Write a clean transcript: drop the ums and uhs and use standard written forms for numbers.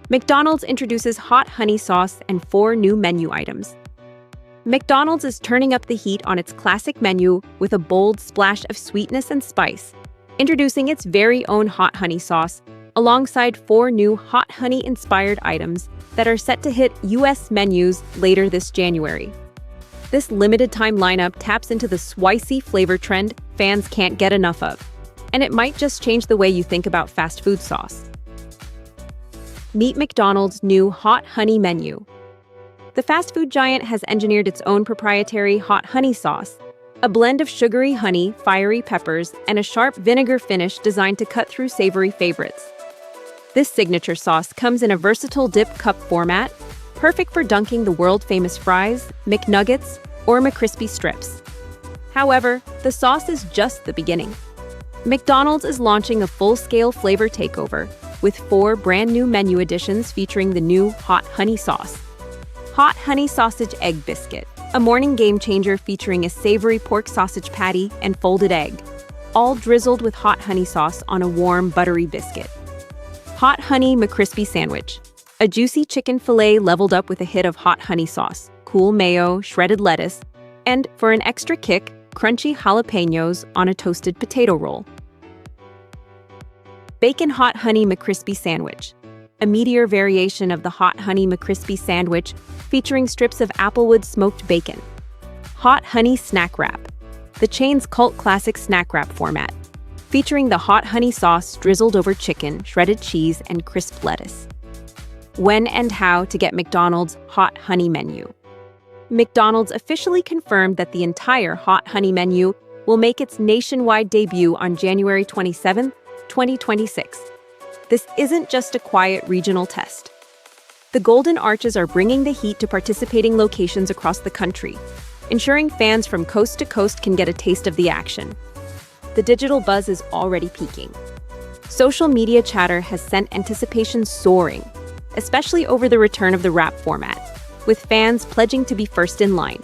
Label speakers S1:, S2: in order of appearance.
S1: McDonald's introduces hot honey sauce and 4 new menu items. McDonald's is turning up the heat on its classic menu with a bold splash of sweetness and spice, introducing its very own hot honey sauce alongside 4 new hot honey-inspired items that are set to hit US menus later this January. This limited-time lineup taps into the spicy flavor trend fans can't get enough of, and it might just change the way you think about fast food sauce. Meet McDonald's new hot honey menu. The fast food giant has engineered its own proprietary hot honey sauce, a blend of sugary honey, fiery peppers, and a sharp vinegar finish designed to cut through savory favorites. This signature sauce comes in a versatile dip cup format, perfect for dunking the world-famous fries, McNuggets, or McCrispy strips. However, the sauce is just the beginning. McDonald's is launching a full-scale flavor takeover with 4 brand-new menu additions featuring the new hot honey sauce. Hot honey sausage egg biscuit, a morning game-changer featuring a savory pork sausage patty and folded egg, all drizzled with hot honey sauce on a warm, buttery biscuit. Hot honey McCrispy sandwich, a juicy chicken fillet leveled up with a hit of hot honey sauce, cool mayo, shredded lettuce, and, for an extra kick, crunchy jalapenos on a toasted potato roll. Bacon hot honey McCrispy sandwich, a meatier variation of the hot honey McCrispy sandwich featuring strips of applewood smoked bacon. Hot honey snack wrap, the chain's cult classic snack wrap format, featuring the hot honey sauce drizzled over chicken, shredded cheese, and crisp lettuce. When and how to get McDonald's hot honey menu. McDonald's officially confirmed that the entire hot honey menu will make its nationwide debut on January 27, 2026. This isn't just a quiet regional test. The Golden Arches are bringing the heat to participating locations across the country, ensuring fans from coast to coast can get a taste of the action. The digital buzz is already peaking. Social media chatter has sent anticipation soaring, especially over the return of the wrap format, with fans pledging to be first in line.